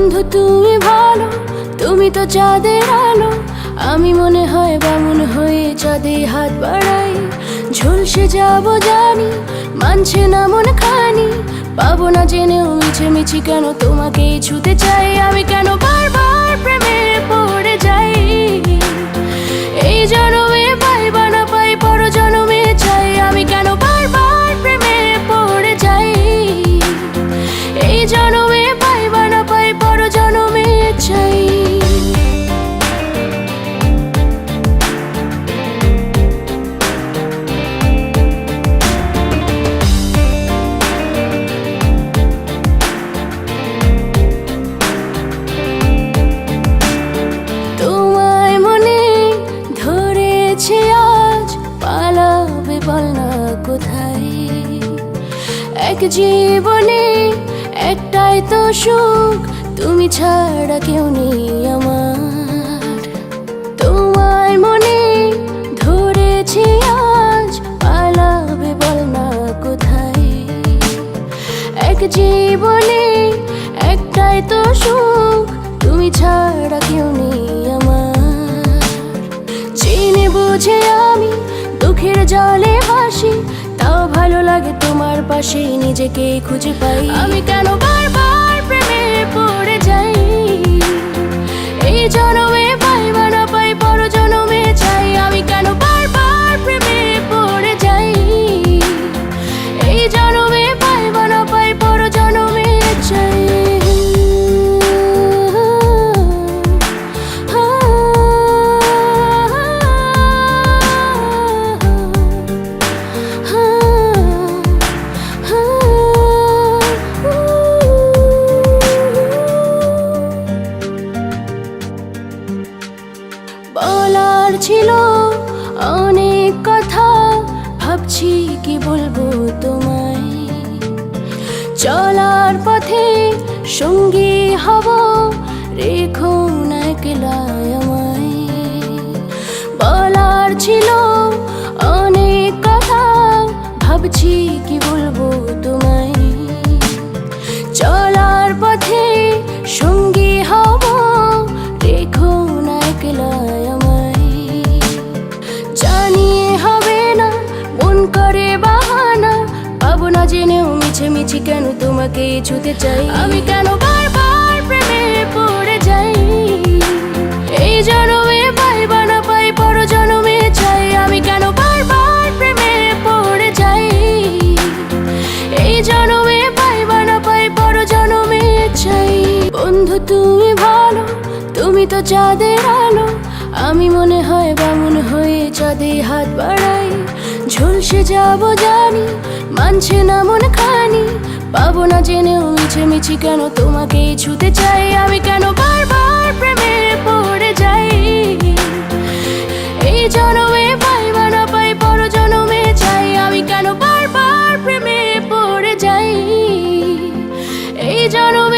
বন্ধু তুমি ভালো, তুমি তো চাঁদের আলো। আমি মনে হয় বামুন হয়ে চাঁদে হাত বাড়াই। ঝলসে যাব জানি, মানছে না মন খানি। পাবো না জেনেও মিছি কেন তোমাকে ছুতে চাই। আমি কেন বারবার প্রেমে পড়ে যাই। এই জনমে পাই বা না পাই, পর জনমে চাই। আমি কেন বারবার প্রেমে পড়ে যাই। এই জনমে পাই বা না পাই, পর জনমে চাই। তোমায় মনে ধরেছে আজ, পালাবে বল না কোথায়। এক জীবনে একটাই তো সুখ, তুমি ছাড়া কেউ নেই আমার। তোমায় মনে ধরেছে আজ, পালাবে বল না কোথায়। এক জীবনে একটাই তো সুখ, তুমি ছাড়া কেউ নেই আমার। জেনে বুঝে আমি দুঃখের জলে ভাসি, তাও ভালো লাগে তোমার পাশে নিজেকে খুঁজে পাই। আমি কেন বারবার প্রেমে পড়ে যাই। এই জনমে পাই বা না পাই, পর জনমে চাই। আমি কেন বারবার প্রেমে পড়ে যাই। এই জনমে পাই বা না পাই, পর জনমে চাই। বলার ছিল অনেক কথা, ভাবছি কি বলবো তোমায়। চলার পথে সঙ্গী হব, রেখো না একলা আমায়। বলার ছিল অনেক কথা, ভাবছি কি বলবো তোমায়। চলার পথে সঙ্গী হব, রেখো না একলা আমায়। জানিয়ে হবে না, মন করে বাহানা। পাবো না জেনেও মিছি কেন তোমাকে ছুতে চাই। আমি কেন বারবার প্রেমে পড়ে যাই। এই জনমে পাই বা না পাই, পর জনমে চাই। আমি কেন বারবার প্রেমে পড়ে যাই। এই জনমে পাই বা না পাই, পর জনমে চাই। বন্ধু তুমি ভালো, তুমি তো চাঁদের আলো। আমি মনে হয় বামুন হয়ে চাঁদে হাত বাড়াই। ঝলসে যাব জানি, মানছে না মন খানি। পাবো না জেনেও মিছি কেন তোমাকে ছুতে চাই। আমি কেন বারবার প্রেমে পড়ে যাই। এই জনমে পাই বা না পাই, পর জনমে চাই। আমি কেন বারবার প্রেমে পড়ে যাই। এই জনমে